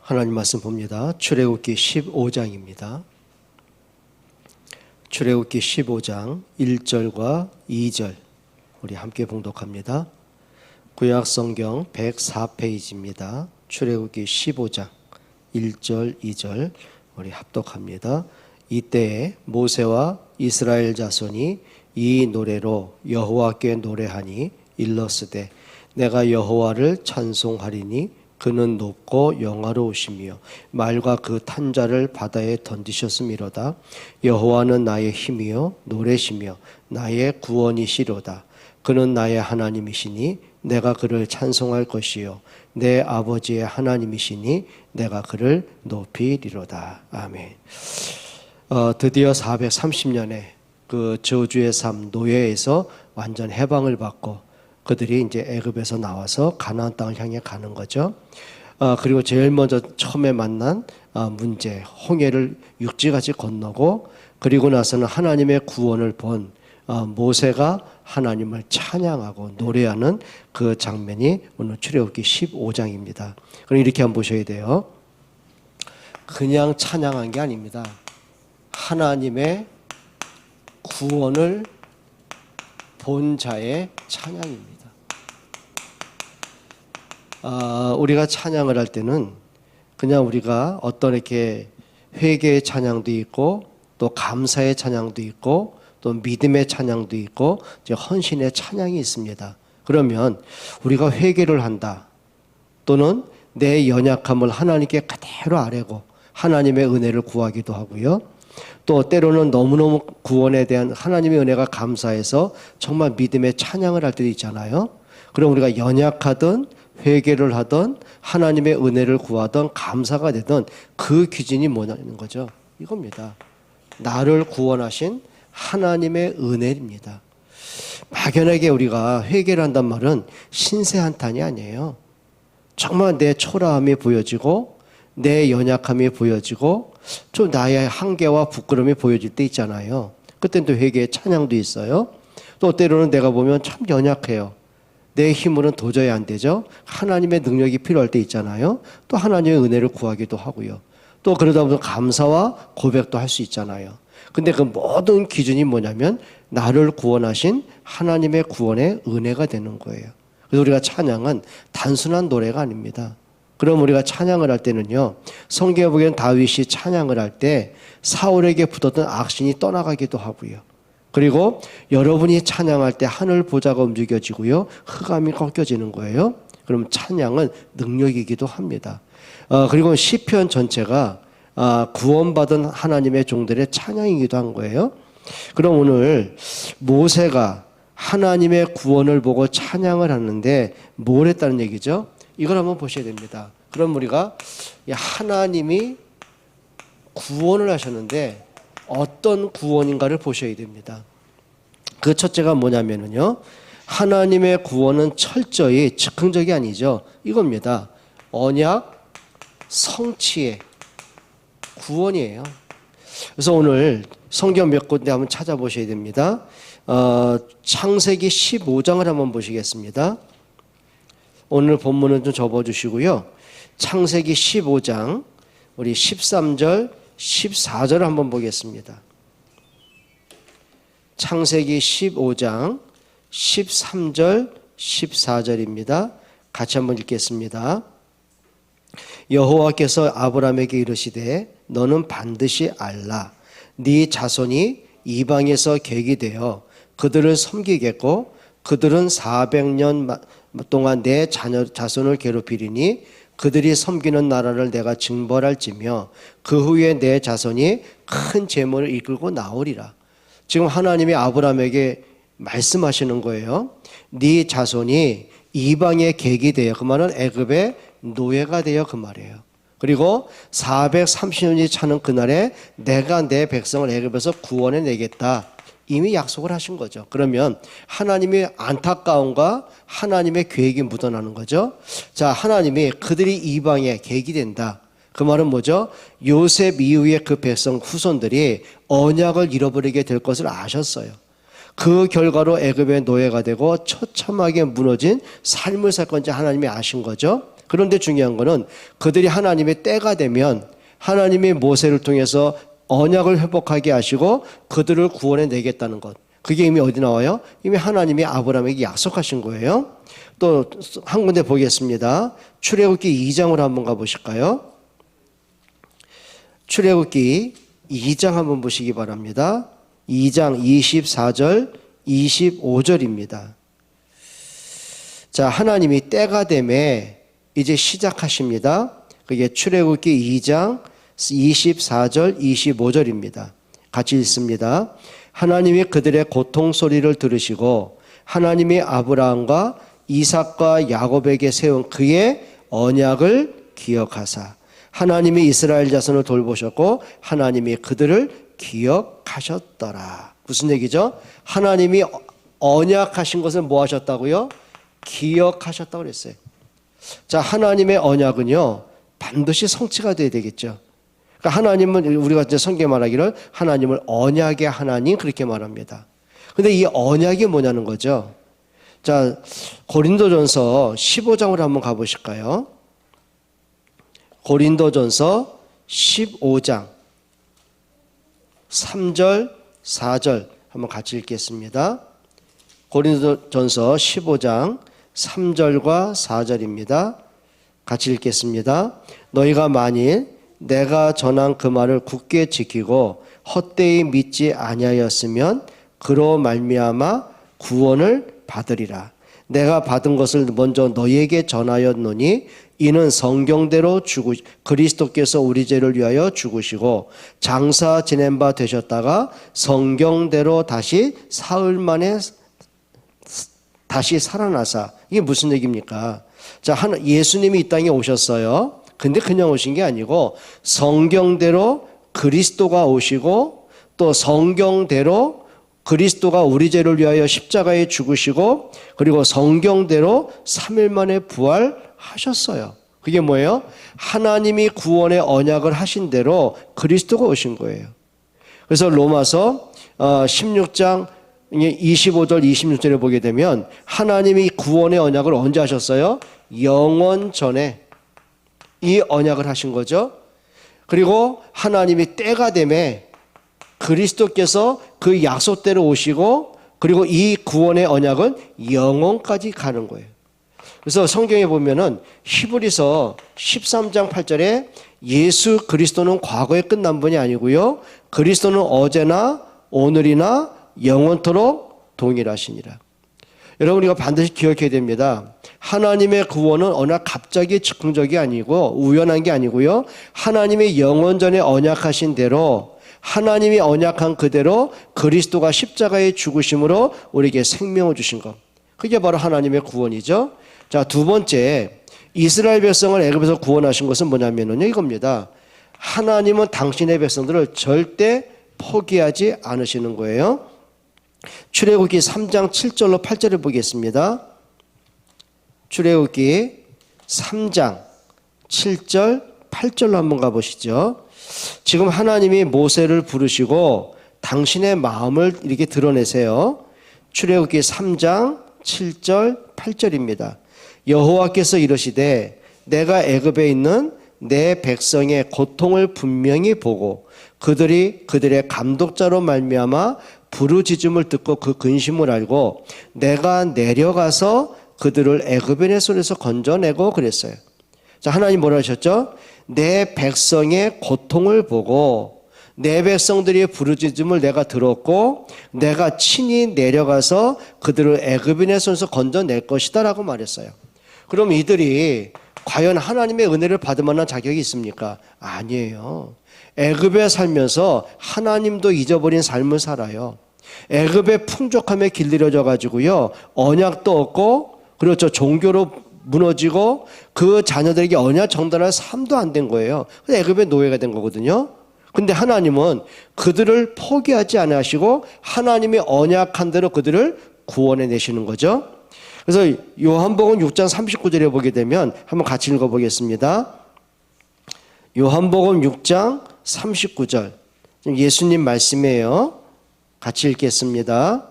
하나님 말씀 봅니다. 출애굽기 15장입니다. 출애굽기 15장 1절과 2절 우리 함께 봉독합니다. 구약 성경 104페이지입니다. 출애굽기 15장 1절 2절 우리 합독합니다. 이때에 모세와 이스라엘 자손이 이 노래로 여호와께 노래하니 일러스되 내가 여호와를 찬송하리니 그는 높고 영화로우시며 말과 그 탄자를 바다에 던지셨음이로다. 여호와는 나의 힘이요 노래시며 나의 구원이시로다. 그는 나의 하나님이시니 내가 그를 찬송할 것이요 내 아버지의 하나님이시니 내가 그를 높이리로다. 아멘. 드디어 430년에 그 저주의 삶 노예에서 완전 해방을 받고 그들이 이제 애굽에서 나와서 가나안 땅을 향해 가는 거죠. 그리고 제일 먼저 처음에 만난 문제, 홍해를 육지같이 건너고 그리고 나서는 하나님의 구원을 본 모세가 하나님을 찬양하고 노래하는 그 장면이 오늘 출애굽기 15장입니다. 그럼 이렇게 한번 보셔야 돼요. 그냥 찬양한 게 아닙니다. 하나님의 구원을 본 자의 찬양입니다. 우리가 찬양을 할 때는 그냥 우리가 어떤 이렇게 회개의 찬양도 있고 또 감사의 찬양도 있고 또 믿음의 찬양도 있고 이제 헌신의 찬양이 있습니다. 그러면 우리가 회개를 한다 또는 내 연약함을 하나님께 그대로 아뢰고 하나님의 은혜를 구하기도 하고요. 또 때로는 너무너무 구원에 대한 하나님의 은혜가 감사해서 정말 믿음의 찬양을 할 때도 있잖아요. 그럼 우리가 연약하든 회개를 하든 하나님의 은혜를 구하든 감사가 되든 그 기준이 뭐냐는 거죠. 이겁니다. 나를 구원하신 하나님의 은혜입니다. 막연하게 우리가 회개를 한단 말은 신세한탄이 아니에요. 정말 내 초라함이 보여지고 내 연약함이 보여지고 좀 나의 한계와 부끄러움이 보여질 때 있잖아요. 그때는 또 회개의 찬양도 있어요. 또 때로는 내가 보면 참 연약해요. 내 힘으로는 도저히 안 되죠. 하나님의 능력이 필요할 때 있잖아요. 또 하나님의 은혜를 구하기도 하고요. 또 그러다 보면 감사와 고백도 할 수 있잖아요. 근데 그 모든 기준이 뭐냐면 나를 구원하신 하나님의 구원의 은혜가 되는 거예요. 그래서 우리가 찬양은 단순한 노래가 아닙니다. 그럼 우리가 찬양을 할 때는요, 성경에 보기엔 다윗이 찬양을 할 때 사울에게 붙었던 악신이 떠나가기도 하고요. 그리고 여러분이 찬양할 때 하늘 보좌가 움직여지고요, 흑암이 꺾여지는 거예요. 그럼 찬양은 능력이기도 합니다. 그리고 시편 전체가 구원받은 하나님의 종들의 찬양이기도 한 거예요. 그럼 오늘 모세가 하나님의 구원을 보고 찬양을 하는데 뭘 했다는 얘기죠? 이걸 한번 보셔야 됩니다. 그럼 우리가 하나님이 구원을 하셨는데 어떤 구원인가를 보셔야 됩니다. 그 첫째가 뭐냐면요, 하나님의 구원은 철저히 즉흥적이 아니죠. 이겁니다. 언약 성취의 구원이에요. 그래서 오늘 성경 몇 군데 한번 찾아보셔야 됩니다. 창세기 15장을 한번 보시겠습니다. 오늘 본문은 좀 접어주시고요. 창세기 15장 우리 13절 14절을 한번 보겠습니다. 창세기 15장 13절 14절입니다. 같이 한번 읽겠습니다. 여호와께서 아브라함에게 이르시되 너는 반드시 알라. 네 자손이 이방에서 객이 되어 그들을 섬기겠고 그들은 400년 동안 내 자손을 괴롭히리니 그들이 섬기는 나라를 내가 징벌할지며 그 후에 내 자손이 큰 재물을 이끌고 나오리라. 지금 하나님이 아브라함에게 말씀하시는 거예요. 네 자손이 이방의 객이 되어, 그 말은 애굽의 노예가 되어 그 말이에요. 그리고 430년이 차는 그날에 내가 내 백성을 애굽에서 구원해 내겠다. 이미 약속을 하신 거죠. 그러면 하나님의 안타까움과 하나님의 계획이 묻어나는 거죠. 자, 하나님이 그들이 이방의 객이 된다. 그 말은 뭐죠? 요셉 이후에 그 백성 후손들이 언약을 잃어버리게 될 것을 아셨어요. 그 결과로 애굽의 노예가 되고 처참하게 무너진 삶을 살 건지 하나님이 아신 거죠. 그런데 중요한 거는 그들이 하나님의 때가 되면 하나님이 모세를 통해서 언약을 회복하게 하시고 그들을 구원해 내겠다는 것. 그게 이미 어디 나와요? 이미 하나님이 아브라함에게 약속하신 거예요. 또 한 군데 보겠습니다. 출애굽기 2장으로 한번 가보실까요? 출애굽기 2장 한번 보시기 바랍니다. 2장 24절 25절입니다. 자, 하나님이 때가 되매 이제 시작하십니다. 그게 출애굽기 2장 24절 25절입니다. 같이 읽습니다. 하나님이 그들의 고통 소리를 들으시고 하나님이 아브라함과 이삭과 야곱에게 세운 그의 언약을 기억하사 하나님이 이스라엘 자손을 돌보셨고 하나님이 그들을 기억하셨더라. 무슨 얘기죠? 하나님이 언약하신 것을 뭐 하셨다고요? 기억하셨다고 그랬어요. 자, 하나님의 언약은요 반드시 성취가 돼야 되겠죠. 그러니까 하나님은 우리가 이제 성경에 말하기를 하나님을 언약의 하나님 그렇게 말합니다. 근데 이 언약이 뭐냐는 거죠. 자, 고린도전서 15장으로 한번 가보실까요? 고린도전서 15장 3절 4절 한번 같이 읽겠습니다. 고린도전서 15장 3절과 4절입니다. 같이 읽겠습니다. 너희가 만일 내가 전한 그 말을 굳게 지키고 헛되이 믿지 아니하였으면 그로 말미암아 구원을 받으리라. 내가 받은 것을 먼저 너희에게 전하였노니 이는 성경대로 그리스도께서 우리 죄를 위하여 죽으시고 장사 지낸 바 되셨다가 성경대로 다시 사흘 만에 다시 살아나사. 이게 무슨 얘기입니까? 자, 예수님이 이 땅에 오셨어요. 근데 그냥 오신 게 아니고 성경대로 그리스도가 오시고 또 성경대로 그리스도가 우리 죄를 위하여 십자가에 죽으시고 그리고 성경대로 3일 만에 부활하셨어요. 그게 뭐예요? 하나님이 구원의 언약을 하신 대로 그리스도가 오신 거예요. 그래서 로마서 16장 25절 26절에 보게 되면 하나님이 구원의 언약을 언제 하셨어요? 영원 전에 이 언약을 하신 거죠. 그리고 하나님이 때가 되매 그리스도께서 그 약속대로 오시고 그리고 이 구원의 언약은 영원까지 가는 거예요. 그래서 성경에 보면은 히브리서 13장 8절에 예수 그리스도는 과거에 끝난 분이 아니고요. 그리스도는 어제나 오늘이나 영원토록 동일하시니라. 여러분 우리가 반드시 기억해야 됩니다. 하나님의 구원은 어느 갑자기 즉흥적이 아니고 우연한 게 아니고요. 하나님의 영원전에 언약하신 대로 하나님이 언약한 그대로 그리스도가 십자가에 죽으심으로 우리에게 생명을 주신 것. 그게 바로 하나님의 구원이죠. 자, 두 번째 이스라엘 백성을 애굽에서 구원하신 것은 뭐냐면요. 이겁니다. 하나님은 당신의 백성들을 절대 포기하지 않으시는 거예요. 출애굽기 3장 7절로 8절을 보겠습니다. 출애굽기 3장 7절 8절로 한번 가보시죠. 지금 하나님이 모세를 부르시고 당신의 마음을 이렇게 드러내세요. 출애굽기 3장 7절 8절입니다. 여호와께서 이르시되 내가 애굽에 있는 내 백성의 고통을 분명히 보고 그들의 감독자로 말미암아 부르짖음을 듣고 그 근심을 알고 내가 내려가서 그들을 애굽인의 손에서 건져내고 그랬어요. 자, 하나님 뭐라 하셨죠? 내 백성의 고통을 보고 내 백성들의 부르짖음을 내가 들었고 내가 친히 내려가서 그들을 애굽인의 손에서 건져낼 것이다 라고 말했어요. 그럼 이들이 과연 하나님의 은혜를 받을 만한 자격이 있습니까? 아니에요. 애굽에 살면서 하나님도 잊어버린 삶을 살아요. 애굽의 풍족함에 길들여져 가지고요. 언약도 없고 그렇죠. 종교로 무너지고 그 자녀들에게 언약 전달할 삶도 안 된 거예요. 그래서 애굽의 노예가 된 거거든요. 근데 하나님은 그들을 포기하지 않으시고 하나님이 언약한 대로 그들을 구원해 내시는 거죠. 그래서 요한복음 6장 39절에 보게 되면 한번 같이 읽어보겠습니다. 요한복음 6장 39절 예수님 말씀이에요. 같이 읽겠습니다.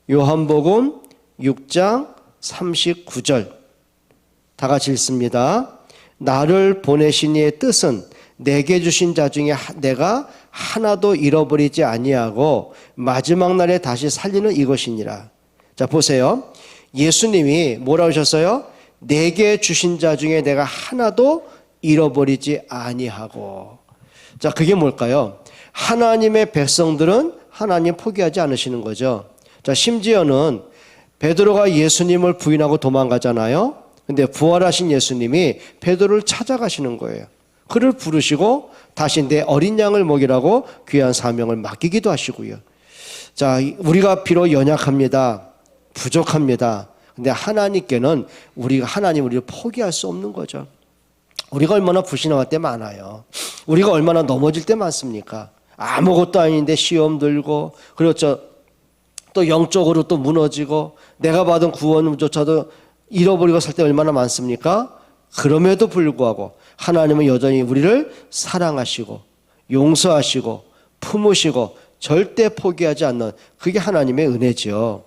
요한복음 6장 39절 다 같이 읽습니다. 나를 보내신 이의 뜻은 내게 주신 자 중에 내가 하나도 잃어버리지 아니하고 마지막 날에 다시 살리는 이것이니라. 자, 보세요. 예수님이 뭐라고 하셨어요? 내게 주신 자 중에 내가 하나도 잃어버리지 아니하고. 자, 그게 뭘까요? 하나님의 백성들은 하나님 포기하지 않으시는 거죠. 자, 심지어는 베드로가 예수님을 부인하고 도망가잖아요. 근데 부활하신 예수님이 베드로를 찾아가시는 거예요. 그를 부르시고 다시 내 어린 양을 먹이라고 귀한 사명을 맡기기도 하시고요. 자, 우리가 비록 연약합니다. 부족합니다. 근데 하나님께는 하나님 우리를 포기할 수 없는 거죠. 우리가 얼마나 불신앙할 때 많아요. 우리가 얼마나 넘어질 때 많습니까? 아무것도 아닌데 시험 들고, 그렇죠. 또 영적으로 또 무너지고, 내가 받은 구원조차도 잃어버리고 살 때 얼마나 많습니까? 그럼에도 불구하고 하나님은 여전히 우리를 사랑하시고 용서하시고 품으시고 절대 포기하지 않는, 그게 하나님의 은혜죠.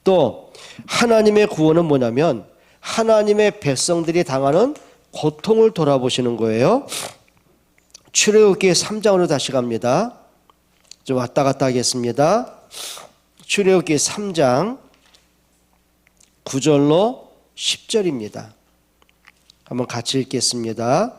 또 하나님의 구원은 뭐냐면 하나님의 백성들이 당하는 고통을 돌아보시는 거예요. 출애굽기 3장으로 다시 갑니다. 좀 왔다 갔다 하겠습니다. 출애굽기 3장 9절로 10절입니다. 한번 같이 읽겠습니다.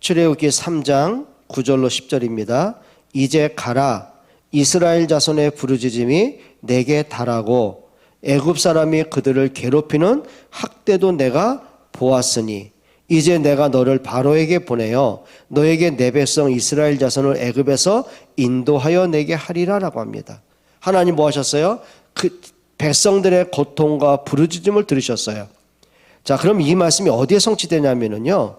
출애굽기 3장 9절로 10절입니다. 이제 가라. 이스라엘 자손의 부르짖음이 내게 달하고 애굽 사람이 그들을 괴롭히는 학대도 내가 보았으니 이제 내가 너를 바로에게 보내어 너에게 내 백성 이스라엘 자손을 애굽에서 인도하여 내게 하리라라고 합니다. 하나님 뭐 하셨어요? 그 백성들의 고통과 부르짖음을 들으셨어요. 자, 그럼 이 말씀이 어디에 성취되냐면요.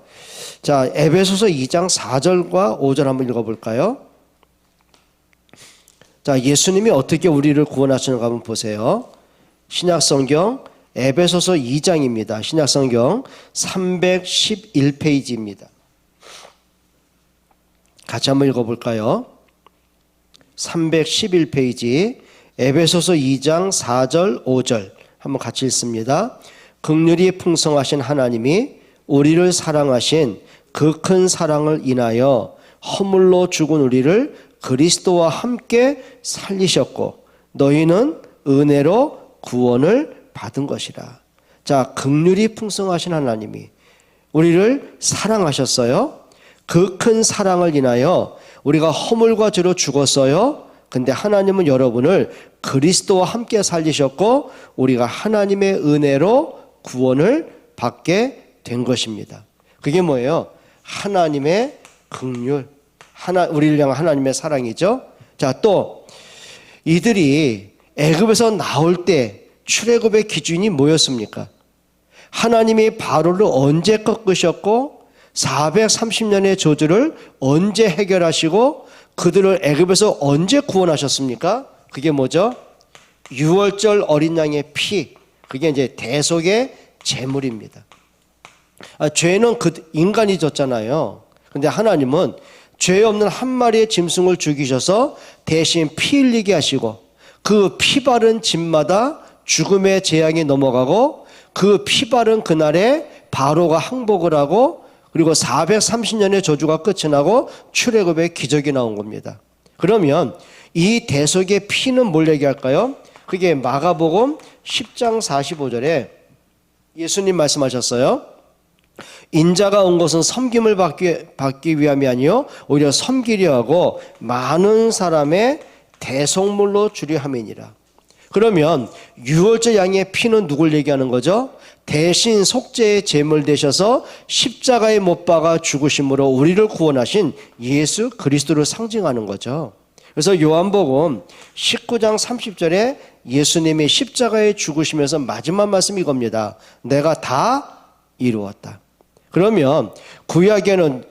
자, 에베소서 2장 4절과 5절 한번 읽어볼까요? 자, 예수님이 어떻게 우리를 구원하시는가 한번 보세요. 신약성경 에베소서 2장입니다. 신약성경 311페이지입니다. 같이 한번 읽어볼까요? 311페이지 에베소서 2장 4절 5절 한번 같이 읽습니다. 긍휼이 풍성하신 하나님이 우리를 사랑하신 그 큰 사랑을 인하여 허물로 죽은 우리를 그리스도와 함께 살리셨고 너희는 은혜로 구원을 받은 것이라. 자, 긍휼이 풍성하신 하나님이 우리를 사랑하셨어요. 그 큰 사랑을 인하여 우리가 허물과 죄로 죽었어요. 근데 하나님은 여러분을 그리스도와 함께 살리셨고 우리가 하나님의 은혜로 구원을 받게 된 것입니다. 그게 뭐예요? 하나님의 긍휼, 우리를 향한 하나님의 사랑이죠. 자, 또 이들이 애굽에서 나올 때 출애굽의 기준이 뭐였습니까? 하나님이 바로를 언제 꺾으셨고 430년의 저주를 언제 해결하시고 그들을 애굽에서 언제 구원하셨습니까? 그게 뭐죠? 유월절 어린 양의 피, 그게 이제 대속의 제물입니다. 죄는 인간이 졌잖아요. 근데 하나님은 죄 없는 한 마리의 짐승을 죽이셔서 대신 피 흘리게 하시고 그 피 바른 집마다 죽음의 재앙이 넘어가고 그 피 바른 그날에 바로가 항복을 하고 그리고 430년의 저주가 끝이 나고 출애굽의 기적이 나온 겁니다. 그러면 이 대속의 피는 뭘 얘기할까요? 그게 마가복음 10장 45절에 예수님 말씀하셨어요. 인자가 온 것은 섬김을 받기 위함이 아니요 오히려 섬기려 하고 많은 사람의 대속물로 주려 함이니라. 그러면 유월절 양의 피는 누굴 얘기하는 거죠? 대신 속죄의 제물 되셔서 십자가에 못 박아 죽으심으로 우리를 구원하신 예수 그리스도를 상징하는 거죠. 그래서 요한복음 19장 30절에 예수님이 십자가에 죽으시면서 마지막 말씀이 이겁니다. 내가 다 이루었다. 그러면 구약에는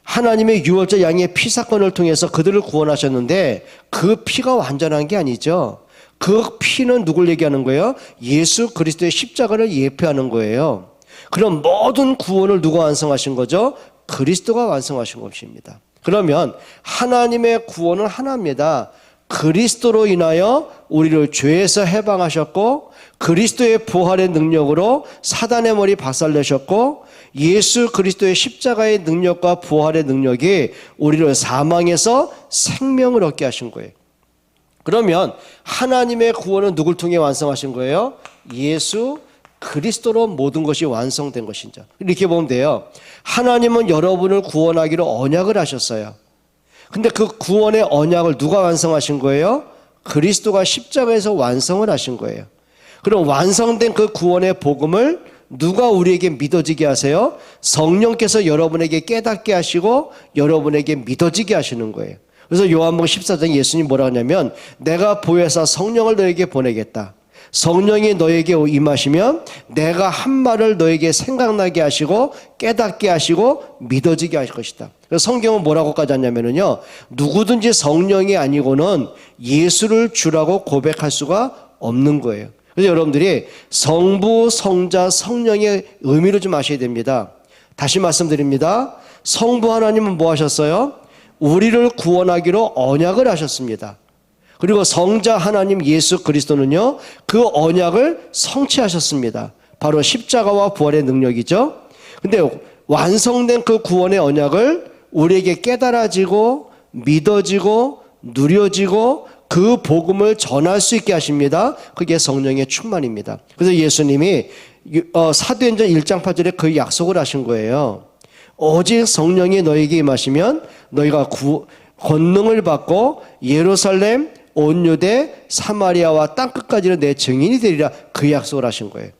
하나님의 유월절 양의 피 사건을 통해서 그들을 구원하셨는데 그 피가 완전한 게 아니죠. 그 피는 누굴 얘기하는 거예요? 예수 그리스도의 십자가를 예표하는 거예요. 그럼 모든 구원을 누가 완성하신 거죠? 그리스도가 완성하신 것입니다. 그러면 하나님의 구원은 하나입니다. 그리스도로 인하여 우리를 죄에서 해방하셨고 그리스도의 부활의 능력으로 사단의 머리 박살내셨고 예수 그리스도의 십자가의 능력과 부활의 능력이 우리를 사망에서 생명을 얻게 하신 거예요. 그러면 하나님의 구원은 누굴 통해 완성하신 거예요? 예수 그리스도로 모든 것이 완성된 것이죠. 이렇게 보면 돼요. 하나님은 여러분을 구원하기로 언약을 하셨어요. 근데 그 구원의 언약을 누가 완성하신 거예요? 그리스도가 십자가에서 완성을 하신 거예요. 그럼 완성된 그 구원의 복음을 누가 우리에게 믿어지게 하세요? 성령께서 여러분에게 깨닫게 하시고 여러분에게 믿어지게 하시는 거예요. 그래서 요한복음 14장에 예수님이 뭐라 하냐면 내가 보혜사 성령을 너에게 보내겠다. 성령이 너에게 임하시면 내가 한 말을 너에게 생각나게 하시고 깨닫게 하시고 믿어지게 하실 것이다. 그래서 성경은 뭐라고까지 하냐면요, 누구든지 성령이 아니고는 예수를 주라고 고백할 수가 없는 거예요. 그래서 여러분들이 성부, 성자, 성령의 의미를 좀 아셔야 됩니다. 다시 말씀드립니다. 성부 하나님은 뭐 하셨어요? 우리를 구원하기로 언약을 하셨습니다. 그리고 성자 하나님 예수 그리스도는요, 그 언약을 성취하셨습니다. 바로 십자가와 부활의 능력이죠. 근데 완성된 그 구원의 언약을 우리에게 깨달아지고 믿어지고 누려지고 그 복음을 전할 수 있게 하십니다. 그게 성령의 충만입니다. 그래서 예수님이 사도행전 1장 8절에 그 약속을 하신 거예요. 오직 성령이 너에게 임하시면 너희가 권능을 받고 예루살렘, 온 유대, 사마리아와 땅끝까지는 내 증인이 되리라, 그 약속을 하신 거예요.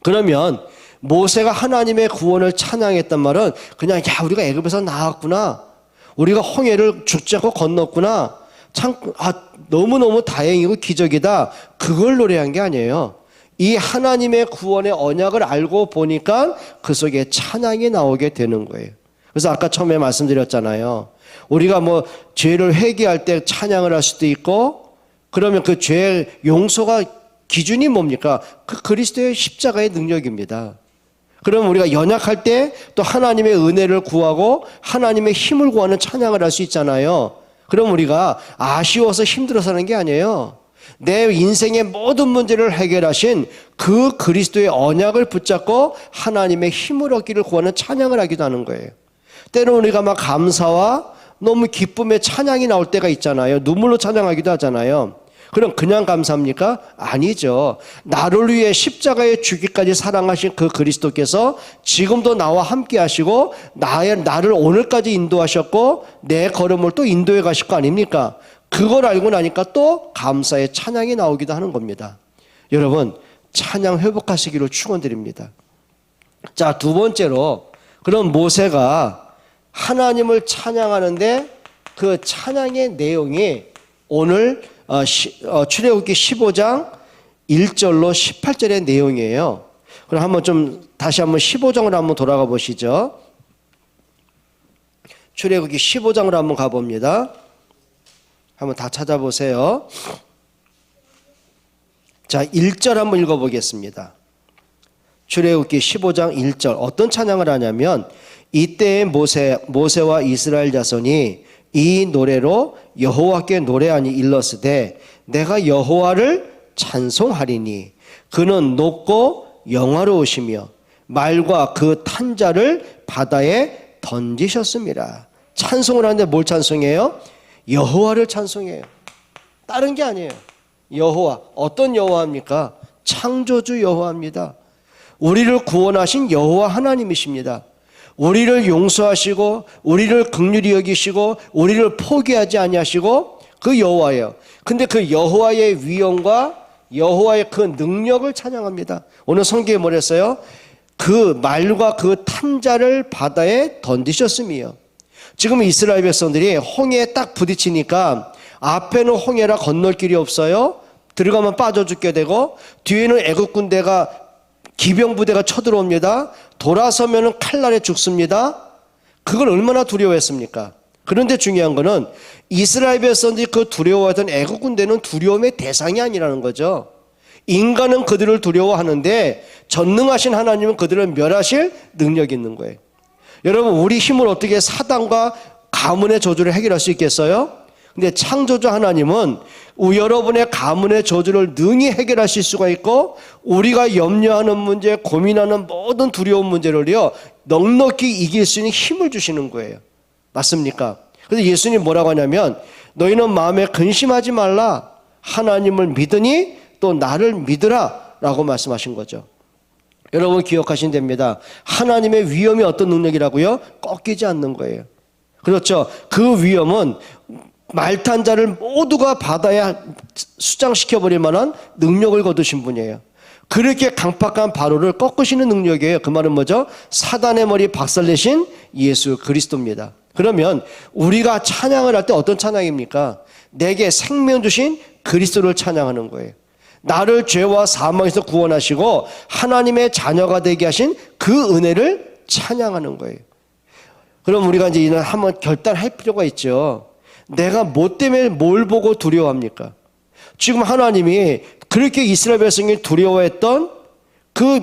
그러면 모세가 하나님의 구원을 찬양했단 말은 그냥 우리가 애굽에서 나왔구나, 우리가 홍해를 죽지 않고 건넜구나, 참 너무너무 다행이고 기적이다, 그걸 노래한 게 아니에요. 이 하나님의 구원의 언약을 알고 보니까 그 속에 찬양이 나오게 되는 거예요. 그래서 아까 처음에 말씀드렸잖아요. 우리가 죄를 회개할 때 찬양을 할 수도 있고, 그러면 그 죄 용서가 기준이 뭡니까? 그 그리스도의 십자가의 능력입니다. 그러면 우리가 연약할 때 또 하나님의 은혜를 구하고 하나님의 힘을 구하는 찬양을 할 수 있잖아요. 그럼 우리가 아쉬워서 힘들어서 하는 게 아니에요. 내 인생의 모든 문제를 해결하신 그 그리스도의 언약을 붙잡고 하나님의 힘을 얻기를 구하는 찬양을 하기도 하는 거예요. 때로는 우리가 막 감사와 너무 기쁨의 찬양이 나올 때가 있잖아요. 눈물로 찬양하기도 하잖아요. 그럼 그냥 감사합니까? 아니죠. 나를 위해 십자가에 죽기까지 사랑하신 그 그리스도께서 지금도 나와 함께 하시고 나를 오늘까지 인도하셨고 내 걸음을 또 인도해 가실 거 아닙니까? 그걸 알고 나니까 또 감사의 찬양이 나오기도 하는 겁니다. 여러분, 찬양 회복하시기를 축원드립니다. 자, 두 번째로, 그럼 모세가 하나님을 찬양하는데 그 찬양의 내용이 오늘 출애굽기 15장 1절로 18절의 내용이에요. 그럼 다시 한번 15장으로 한번 돌아가 보시죠. 출애굽기 15장으로 한번 가봅니다. 한번 다 찾아보세요. 자, 1절 한번 읽어보겠습니다. 출애굽기 15장 1절 어떤 찬양을 하냐면, 이때에 모세와 이스라엘 자손이 이 노래로 여호와께 노래하니 일렀으되 내가 여호와를 찬송하리니 그는 높고 영화로우시며 말과 그 탄자를 바다에 던지셨습니다. 찬송을 하는데 뭘 찬송해요? 여호와를 찬송해요. 다른 게 아니에요. 여호와. 어떤 여호와입니까? 창조주 여호와입니다. 우리를 구원하신 여호와 하나님이십니다. 우리를 용서하시고 우리를 긍휼히 여기시고 우리를 포기하지 아니하시고 그 여호와예요. 근데 그 여호와의 위엄과 여호와의 그 능력을 찬양합니다. 오늘 성경에 뭐랬어요? 그 말과 그 탄자를 바다에 던지셨음이요. 지금 이스라엘 백성들이 홍해에 딱 부딪히니까 앞에는 홍해라 건널 길이 없어요. 들어가면 빠져 죽게 되고 뒤에는 애국 군대가 기병 부대가 쳐들어옵니다. 돌아서면 칼날에 죽습니다. 그걸 얼마나 두려워했습니까? 그런데 중요한 거는 이스라엘 백성들이 그 두려워하던 애국 군대는 두려움의 대상이 아니라는 거죠. 인간은 그들을 두려워하는데 전능하신 하나님은 그들을 멸하실 능력이 있는 거예요. 여러분, 우리 힘을 어떻게 사단과 가문의 저주를 해결할 수 있겠어요? 근데 창조주 하나님은 여러분의 가문의 저주를 능히 해결하실 수가 있고, 우리가 염려하는 문제, 고민하는 모든 두려운 문제를요 넉넉히 이길 수 있는 힘을 주시는 거예요. 맞습니까? 그래서 예수님 뭐라고 하냐면, 너희는 마음에 근심하지 말라, 하나님을 믿으니 또 나를 믿으라 라고 말씀하신 거죠. 여러분 기억하시면 됩니다. 하나님의 위엄이 어떤 능력이라고요? 꺾이지 않는 거예요. 그렇죠. 그 위엄은 말탄 자를 모두가 바다에 수장시켜버릴 만한 능력을 거두신 분이에요. 그렇게 강팍한 바로를 꺾으시는 능력이에요. 그 말은 뭐죠? 사단의 머리 박살내신 예수 그리스도입니다. 그러면 우리가 찬양을 할 때 어떤 찬양입니까? 내게 생명 주신 그리스도를 찬양하는 거예요. 나를 죄와 사망에서 구원하시고 하나님의 자녀가 되게 하신 그 은혜를 찬양하는 거예요. 그럼 우리가 이제 이날 한번 결단할 필요가 있죠. 내가 뭐 때문에 뭘 보고 두려워합니까? 지금 하나님이 그렇게 이스라엘 백성이 두려워했던 그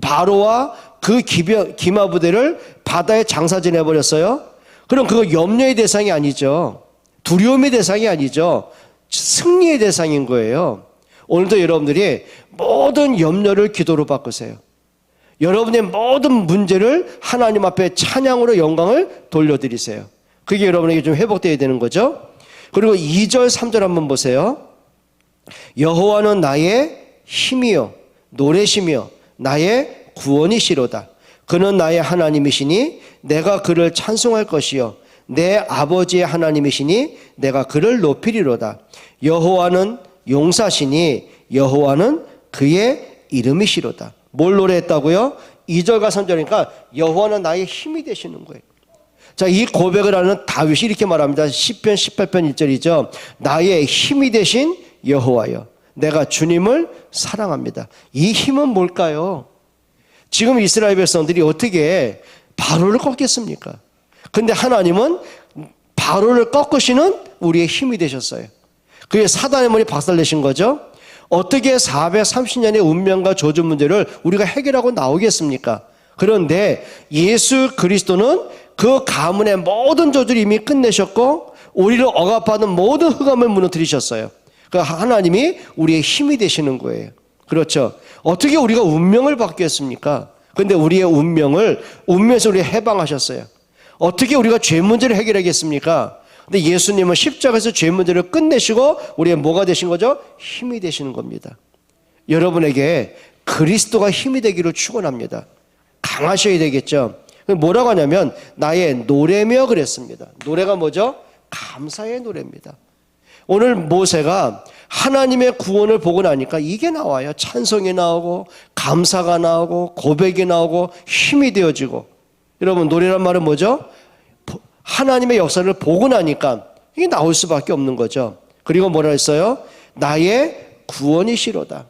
바로와 그 기마부대를 바다에 장사지내버렸어요. 그럼 그거 염려의 대상이 아니죠. 두려움의 대상이 아니죠. 승리의 대상인 거예요. 오늘도 여러분들이 모든 염려를 기도로 바꾸세요. 여러분의 모든 문제를 하나님 앞에 찬양으로 영광을 돌려드리세요. 그게 여러분에게 좀 회복되어야 되는 거죠. 그리고 2절 3절 한번 보세요. 여호와는 나의 힘이요 노래시며 나의 구원이시로다. 그는 나의 하나님이시니 내가 그를 찬송할 것이요 내 아버지의 하나님이시니 내가 그를 높이리로다. 여호와는 용사시니 여호와는 그의 이름이시로다. 뭘 노래했다고요? 2절과 3절이니까 여호와는 나의 힘이 되시는 거예요. 자, 이 고백을 하는 다윗이 이렇게 말합니다. 시편 18편 1절이죠. 나의 힘이 되신 여호와여, 내가 주님을 사랑합니다. 이 힘은 뭘까요? 지금 이스라엘 백성들이 어떻게 바로를 꺾겠습니까? 근데 하나님은 바로를 꺾으시는 우리의 힘이 되셨어요. 그게 사단의 머리 박살내신 거죠. 어떻게 430년의 운명과 저주 문제를 우리가 해결하고 나오겠습니까? 그런데 예수 그리스도는 그 가문의 모든 저주를 이미 끝내셨고 우리를 억압하는 모든 흑암을 무너뜨리셨어요. 그 하나님이 우리의 힘이 되시는 거예요. 그렇죠. 어떻게 우리가 운명을 바뀌었습니까? 그런데 우리의 운명에서 우리 해방하셨어요. 어떻게 우리가 죄 문제를 해결하겠습니까? 근데 예수님은 십자가에서 죄 문제를 끝내시고 우리의 뭐가 되신 거죠? 힘이 되시는 겁니다. 여러분에게 그리스도가 힘이 되기를 축원합니다. 강하셔야 되겠죠. 뭐라고 하냐면 나의 노래며 그랬습니다. 노래가 뭐죠? 감사의 노래입니다. 오늘 모세가 하나님의 구원을 보고 나니까 이게 나와요. 찬송이 나오고 감사가 나오고 고백이 나오고 힘이 되어지고. 여러분 노래란 말은 뭐죠? 하나님의 역사를 보고 나니까 이게 나올 수밖에 없는 거죠. 그리고 뭐라 했어요? 나의 구원이시로다.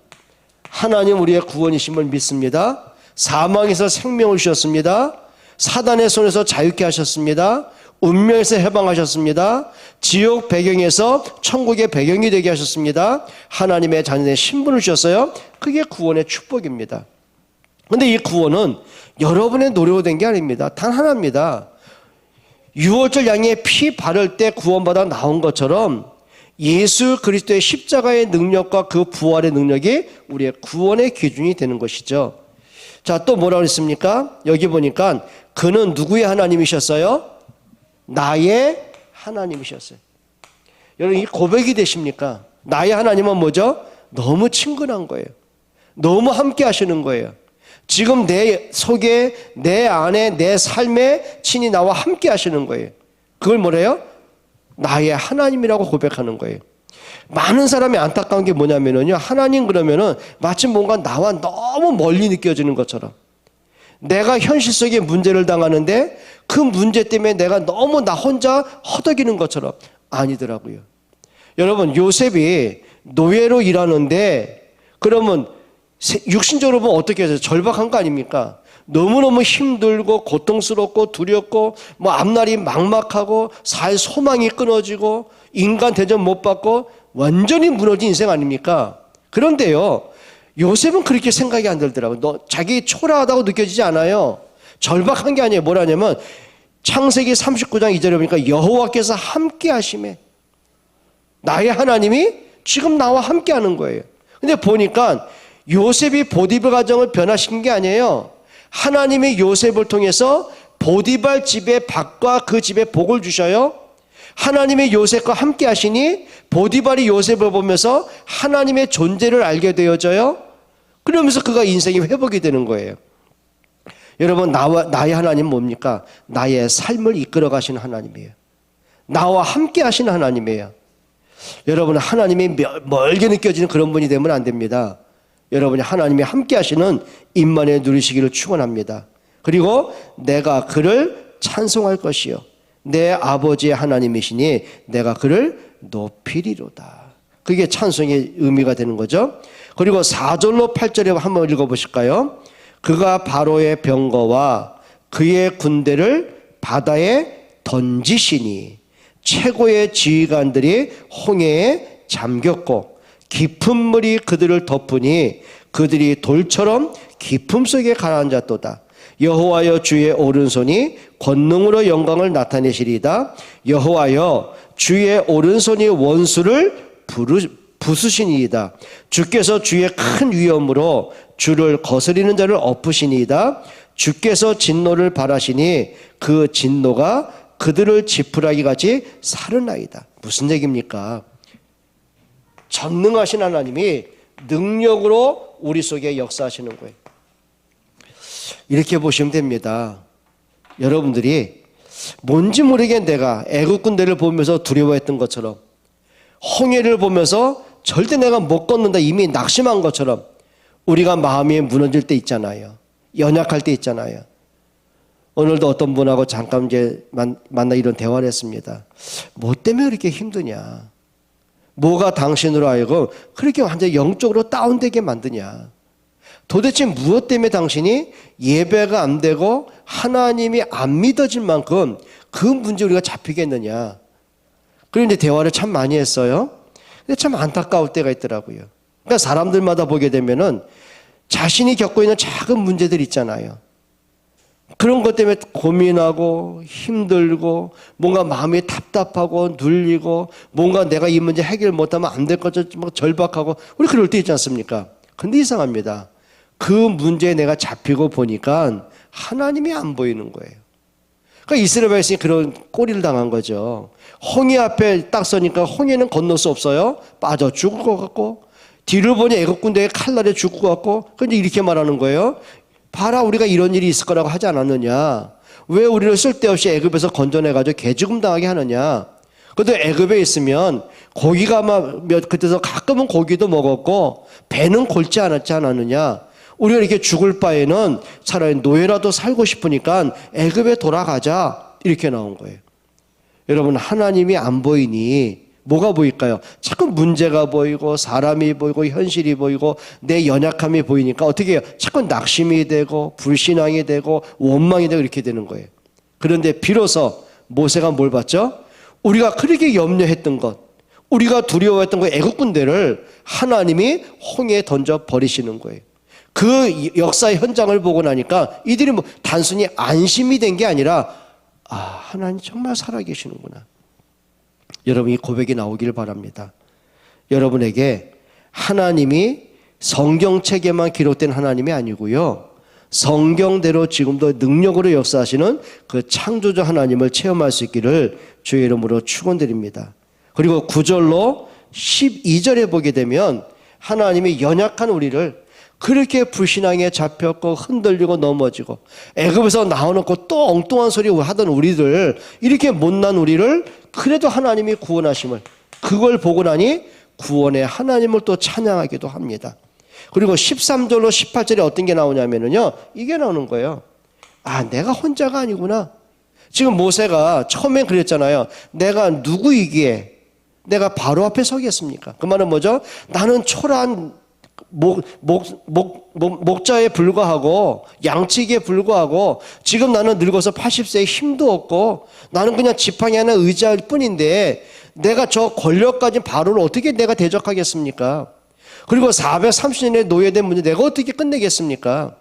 하나님 우리의 구원이심을 믿습니다. 사망에서 생명을 주셨습니다. 사단의 손에서 자유케 하셨습니다. 운명에서 해방하셨습니다. 지옥 배경에서 천국의 배경이 되게 하셨습니다. 하나님의 자녀의 신분을 주셨어요. 그게 구원의 축복입니다. 그런데 이 구원은 여러분의 노력으로 된 게 아닙니다. 단 하나입니다. 유월절 양의 피 바를 때 구원받아 나온 것처럼 예수 그리스도의 십자가의 능력과 그 부활의 능력이 우리의 구원의 기준이 되는 것이죠. 자, 또 뭐라고 했습니까? 여기 보니까 그는 누구의 하나님이셨어요? 나의 하나님이셨어요. 여러분 이 고백이 되십니까? 나의 하나님은 뭐죠? 너무 친근한 거예요. 너무 함께 하시는 거예요. 지금 내 속에 내 안에 내 삶에 친히 나와 함께 하시는 거예요. 그걸 뭐래요? 나의 하나님이라고 고백하는 거예요. 많은 사람이 안타까운 게 뭐냐면요, 하나님 그러면은 마치 뭔가 나와 너무 멀리 느껴지는 것처럼, 내가 현실 속에 문제를 당하는데 그 문제 때문에 내가 너무 나 혼자 허덕이는 것처럼. 아니더라고요. 여러분 요셉이 노예로 일하는데 그러면 육신적으로 보면 어떻게 해서 절박한 거 아닙니까? 너무너무 힘들고 고통스럽고 두렵고 뭐 앞날이 막막하고 살 소망이 끊어지고 인간 대접 못 받고 완전히 무너진 인생 아닙니까? 그런데요, 요셉은 그렇게 생각이 안 들더라고요. 자기 초라하다고 느껴지지 않아요. 절박한 게 아니에요. 뭐라냐면 창세기 39장 2절에 보니까 여호와께서 함께 하심에, 나의 하나님이 지금 나와 함께 하는 거예요. 근데 보니까 요셉이 보디발 가정을 변화시킨 게 아니에요. 하나님이 요셉을 통해서 보디발 집의 밭과 그 집에 복을 주셔요. 하나님이 요셉과 함께 하시니 보디발이 요셉을 보면서 하나님의 존재를 알게 되어져요. 그러면서 그가 인생이 회복이 되는 거예요. 여러분, 나의 하나님은 뭡니까? 나의 삶을 이끌어 가시는 하나님이에요. 나와 함께 하시는 하나님이에요. 여러분, 하나님이 멀게 느껴지는 그런 분이 되면 안 됩니다. 여러분이 하나님이 함께 하시는 임만에 누리시기를 축원합니다. 그리고 내가 그를 찬송할 것이요 내 아버지의 하나님이시니 내가 그를 높이리로다. 그게 찬송의 의미가 되는 거죠. 그리고 4절로 8절에 한번 읽어보실까요? 그가 바로의 병거와 그의 군대를 바다에 던지시니 최고의 지휘관들이 홍해에 잠겼고 깊은 물이 그들을 덮으니 그들이 돌처럼 깊음 속에 가라앉았도다. 여호와여 주의 오른손이 권능으로 영광을 나타내시리이다. 여호와여 주의 오른손이 원수를 부수시니이다. 주께서 주의 큰 위엄으로 주를 거스리는 자를 엎으시니이다. 주께서 진노를 발하시니 그 진노가 그들을 지푸라기같이 사르나이다. 무슨 얘기입니까? 전능하신 하나님이 능력으로 우리 속에 역사하시는 거예요. 이렇게 보시면 됩니다. 여러분들이 뭔지 모르게 내가 애국 군대를 보면서 두려워했던 것처럼, 홍해를 보면서 절대 내가 못 걷는다 이미 낙심한 것처럼 우리가 마음이 무너질 때 있잖아요. 연약할 때 있잖아요. 오늘도 어떤 분하고 잠깐 이제 만나 이런 대화를 했습니다. 뭐 때문에 그렇게 힘드냐? 뭐가 당신으로 하여금 그렇게 완전히 영적으로 다운되게 만드냐? 도대체 무엇 때문에 당신이 예배가 안 되고 하나님이 안 믿어질 만큼 그 문제 우리가 잡히겠느냐? 그런데 대화를 참 많이 했어요. 근데 참 안타까울 때가 있더라고요. 그러니까 사람들마다 보게 되면은 자신이 겪고 있는 작은 문제들 있잖아요. 그런 것 때문에 고민하고 힘들고 뭔가 마음이 답답하고 눌리고 뭔가 내가 이 문제 해결 못하면 안 될 것처럼 절박하고 우리 그럴 때 있지 않습니까? 근데 이상합니다. 그 문제에 내가 잡히고 보니까 하나님이 안 보이는 거예요. 그러니까 이스라엘 백성이 그런 꼴을 당한 거죠. 홍해 앞에 딱 서니까 홍해는 건널 수 없어요. 빠져 죽을 것 같고 뒤를 보니 애국 군대의 칼날에 죽을 것 같고 근데 이렇게 말하는 거예요. 봐라 우리가 이런 일이 있을 거라고 하지 않았느냐. 왜 우리를 쓸데없이 애굽에서 건져내가지고 개죽음 당하게 하느냐. 그래도 애굽에 있으면 고기가 막 그때서 가끔은 고기도 먹었고 배는 골지 않았느냐. 우리가 이렇게 죽을 바에는 차라리 노예라도 살고 싶으니까 애굽에 돌아가자 이렇게 나온 거예요. 여러분 하나님이 안 보이니 뭐가 보일까요? 자꾸 문제가 보이고 사람이 보이고 현실이 보이고 내 연약함이 보이니까 어떻게 해요? 자꾸 낙심이 되고 불신앙이 되고 원망이 되고 이렇게 되는 거예요. 그런데 비로소 모세가 뭘 봤죠? 우리가 그렇게 염려했던 것, 우리가 두려워했던 그 애국 군대를 하나님이 홍해에 던져 버리시는 거예요. 그 역사의 현장을 보고 나니까 이들이 뭐 단순히 안심이 된 게 아니라 아, 하나님 정말 살아계시는구나. 여러분 이 고백이 나오기를 바랍니다. 여러분에게 하나님이 성경책에만 기록된 하나님이 아니고요. 성경대로 지금도 능력으로 역사하시는 그 창조주 하나님을 체험할 수 있기를 주의 이름으로 축원드립니다. 그리고 9절로 12절에 보게 되면 하나님이 연약한 우리를 그렇게 불신앙에 잡혔고 흔들리고 넘어지고 애굽에서 나와놓고 또 엉뚱한 소리 하던 우리들 이렇게 못난 우리를 그래도 하나님이 구원하심을 그걸 보고 나니 구원의 하나님을 또 찬양하기도 합니다. 그리고 13절로 18절에 어떤 게 나오냐면요 이게 나오는 거예요. 아 내가 혼자가 아니구나. 지금 모세가 처음엔 그랬잖아요. 내가 누구이기에 내가 바로 앞에 서겠습니까? 그 말은 뭐죠? 나는 초라한 목자에 불과하고 양치기에 불과하고 지금 나는 늙어서 80세에 힘도 없고 나는 그냥 지팡이 하나 의지할 뿐인데 내가 저 권력 가진 바로를 어떻게 내가 대적하겠습니까? 그리고 430년의 노예된 문제 내가 어떻게 끝내겠습니까?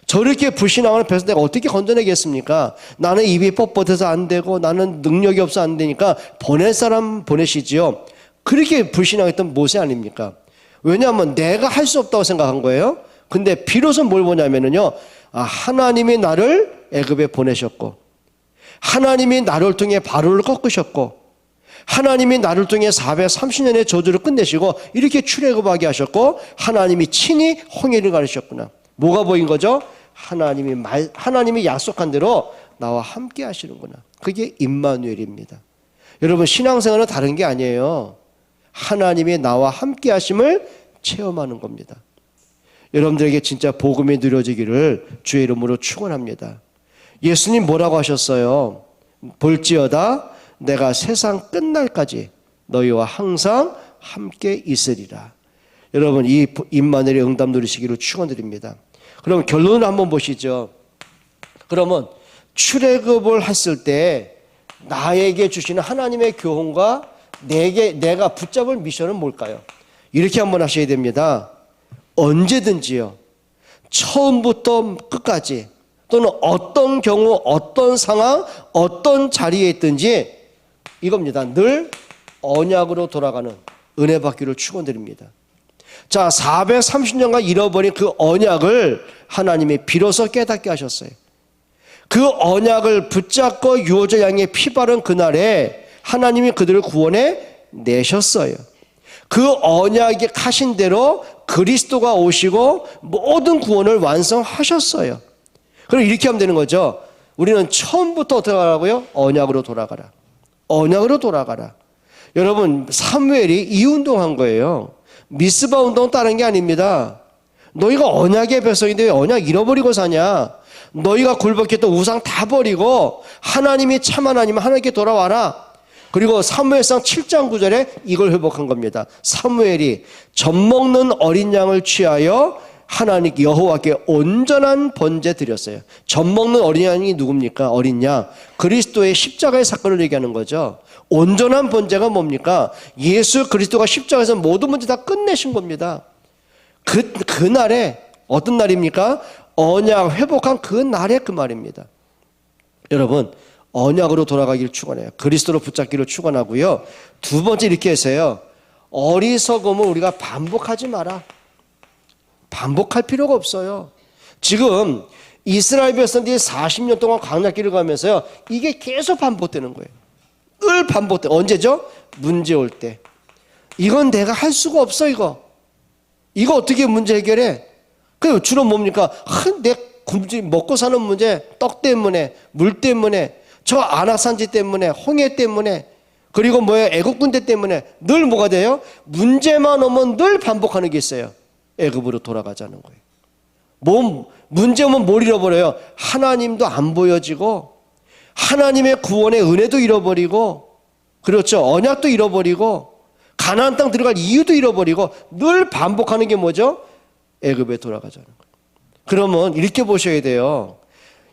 저렇게 불신앙을 펴서 내가 어떻게 건져내겠습니까? 나는 입이 뻣뻣해서 안 되고 나는 능력이 없어 안 되니까 보낼 사람 보내시지요. 그렇게 불신앙했던 모세 아닙니까? 왜냐하면 내가 할 수 없다고 생각한 거예요. 근데 비로소 뭘 보냐면요, 하나님이 나를 애굽에 보내셨고, 하나님이 나를 통해 바로를 꺾으셨고, 하나님이 나를 통해 430년의 저주를 끝내시고 이렇게 출애굽하게 하셨고, 하나님이 친히 홍해를 가르셨구나. 뭐가 보인 거죠? 하나님이 약속한 대로 나와 함께 하시는구나. 그게 임마누엘입니다. 여러분, 신앙생활은 다른 게 아니에요. 하나님이 나와 함께 하심을 체험하는 겁니다. 여러분들에게 진짜 복음이 누려지기를 주의 이름으로 축원합니다. 예수님 뭐라고 하셨어요? 볼지어다 내가 세상 끝날까지 너희와 항상 함께 있으리라. 여러분, 이 임마누엘의 응답 누리시기를 축원드립니다. 그럼 결론을 한번 보시죠. 그러면 출애굽을 했을 때 나에게 주시는 하나님의 교훈과 내가 붙잡을 미션은 뭘까요? 이렇게 한번 하셔야 됩니다. 언제든지요, 처음부터 끝까지, 또는 어떤 경우, 어떤 상황, 어떤 자리에 있든지 이겁니다. 늘 언약으로 돌아가는 은혜 받기를 축원드립니다. 자, 430년간 잃어버린 그 언약을 하나님이 비로소 깨닫게 하셨어요. 그 언약을 붙잡고 유오절 양의 피 바른 그날에 하나님이 그들을 구원해 내셨어요. 그 언약이 하신 대로 그리스도가 오시고 모든 구원을 완성하셨어요. 그럼 이렇게 하면 되는 거죠. 우리는 처음부터 어떻게 하라고요? 언약으로 돌아가라. 언약으로 돌아가라. 여러분, 사무엘이 이 운동한 거예요. 미스바 운동은 다른 게 아닙니다. 너희가 언약의 백성인데 왜 언약 잃어버리고 사냐? 너희가 굴복했던 우상 다 버리고 하나님이 참 하나님께 돌아와라. 그리고 사무엘상 7장 9절에 이걸 회복한 겁니다. 사무엘이 젖먹는 어린 양을 취하여 하나님 여호와께 온전한 번제 드렸어요. 젖먹는 어린 양이 누굽니까? 어린 양. 그리스도의 십자가의 사건을 얘기하는 거죠. 온전한 번제가 뭡니까? 예수 그리스도가 십자가에서 모든 문제 다 끝내신 겁니다. 그날에 어떤 날입니까? 언약 회복한 그 날에 그 말입니다. 여러분, 언약으로 돌아가기를 축원해요. 그리스도로 붙잡기를 축원하고요. 두 번째 이렇게 해서요, 어리석음을 우리가 반복하지 마라. 반복할 필요가 없어요. 지금 이스라엘 백성들이 40년 동안 광야길을 가면서요, 이게 계속 반복되는 거예요. 늘 반복돼. 언제죠? 문제 올 때. 이건 내가 할 수가 없어. 이거 어떻게 문제 해결해? 그 주로 뭡니까? 내 먹고 사는 문제, 떡 때문에, 물 때문에, 저 아낙산지 때문에, 홍해 때문에, 그리고 애국 군대 때문에 늘 뭐가 돼요? 문제만 오면 늘 반복하는 게 있어요. 애굽으로 돌아가자는 거예요. 문제 오면 뭘 잃어버려요? 하나님도 안 보여지고, 하나님의 구원의 은혜도 잃어버리고, 그렇죠, 언약도 잃어버리고, 가나안 땅 들어갈 이유도 잃어버리고, 늘 반복하는 게 뭐죠? 애굽에 돌아가자는 거예요. 그러면 이렇게 보셔야 돼요.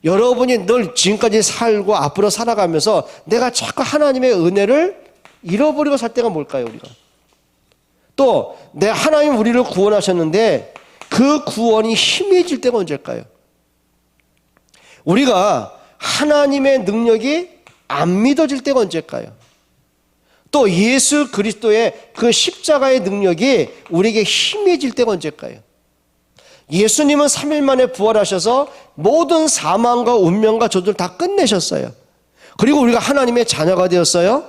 여러분이 늘 지금까지 살고 앞으로 살아가면서 내가 자꾸 하나님의 은혜를 잃어버리고 살 때가 뭘까요? 우리가 또 하나님 우리를 구원하셨는데 그 구원이 희미해질 때가 언제일까요? 우리가 하나님의 능력이 안 믿어질 때가 언제일까요? 또 예수 그리스도의 그 십자가의 능력이 우리에게 희미해질 때가 언제일까요? 예수님은 3일 만에 부활하셔서 모든 사망과 운명과 저주를 다 끝내셨어요. 그리고 우리가 하나님의 자녀가 되었어요.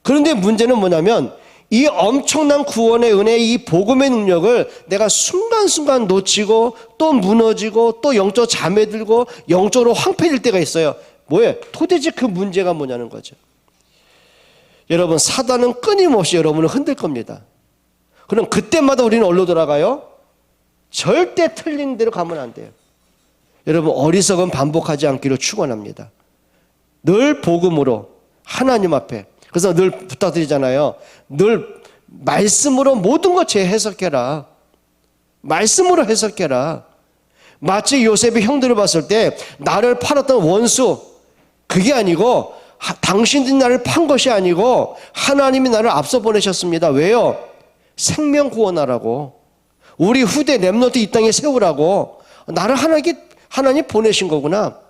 그런데 문제는 뭐냐면 이 엄청난 구원의 은혜, 이 복음의 능력을 내가 순간순간 놓치고 또 무너지고 또 영적 잠에들고 영적으로 황폐해질 때가 있어요. 뭐예요? 도대체 그 문제가 뭐냐는 거죠. 여러분, 사단은 끊임없이 여러분을 흔들 겁니다. 그럼 그때마다 우리는 어디로 돌아가요? 절대 틀린 대로 가면 안 돼요. 여러분, 어리석은 반복하지 않기를 축원합니다. 늘 복음으로 하나님 앞에, 그래서 늘 부탁드리잖아요. 늘 말씀으로 모든 것 재해석해라. 말씀으로 해석해라. 마치 요셉이 형들을 봤을 때 나를 팔았던 원수, 그게 아니고 당신들이 나를 판 것이 아니고 하나님이 나를 앞서 보내셨습니다. 왜요? 생명 구원하라고, 우리 후대 렘넌트 이 땅에 세우라고 나를 하나님 보내신 거구나.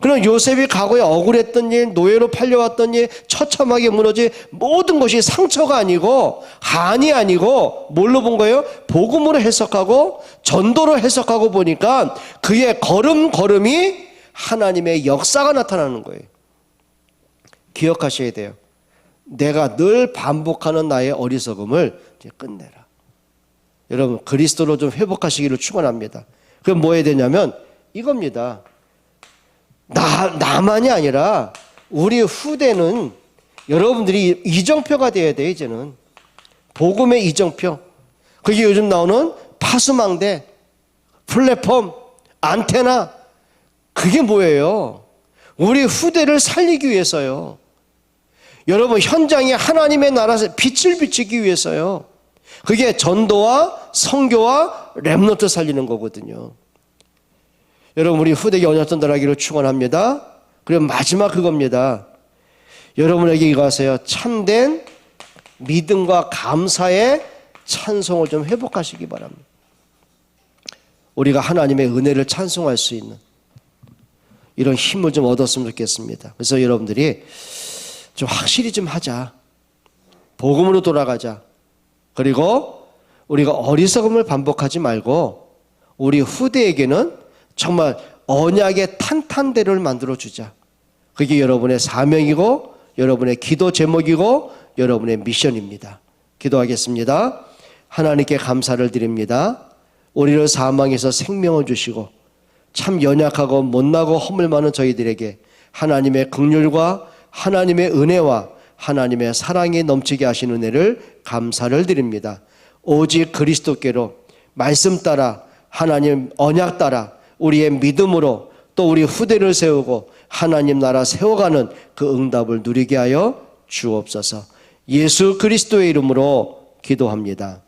그럼 요셉이 과거에 억울했던 일, 노예로 팔려왔던 일, 처참하게 무너진 모든 것이 상처가 아니고 한이 아니고 뭘로 본 거예요? 복음으로 해석하고 전도로 해석하고 보니까 그의 걸음걸음이 하나님의 역사가 나타나는 거예요. 기억하셔야 돼요. 내가 늘 반복하는 나의 어리석음을 이제 끝내라. 여러분, 그리스도로 좀 회복하시기를 축원합니다. 그럼 뭐 해야 되냐면 이겁니다. 나만이 아니라 우리 후대는 여러분들이 이정표가 돼야 돼요. 이제는 복음의 이정표. 그게 요즘 나오는 파수망대, 플랫폼, 안테나. 그게 뭐예요? 우리 후대를 살리기 위해서요. 여러분, 현장에 하나님의 나라에서 빛을 비추기 위해서요. 그게 전도와 선교와 렘넌트 살리는 거거든요. 여러분, 우리 후대에 언약전달하기를 축원합니다. 그리고 마지막 그겁니다. 여러분에게 이거 하세요. 참된 믿음과 감사의 찬송을 좀 회복하시기 바랍니다. 우리가 하나님의 은혜를 찬송할 수 있는 이런 힘을 좀 얻었으면 좋겠습니다. 그래서 여러분들이 좀 확실히 좀 하자. 복음으로 돌아가자. 그리고 우리가 어리석음을 반복하지 말고 우리 후대에게는 정말 언약의 탄탄대를 만들어주자. 그게 여러분의 사명이고 여러분의 기도 제목이고 여러분의 미션입니다. 기도하겠습니다. 하나님께 감사를 드립니다. 우리를 사망에서 생명을 주시고 참 연약하고 못나고 허물 많은 저희들에게 하나님의 긍휼과 하나님의 은혜와 하나님의 사랑이 넘치게 하신 은혜를 감사를 드립니다. 오직 그리스도께로 말씀 따라 하나님 언약 따라 우리의 믿음으로 또 우리 후대를 세우고 하나님 나라 세워가는 그 응답을 누리게 하여 주옵소서. 예수 그리스도의 이름으로 기도합니다.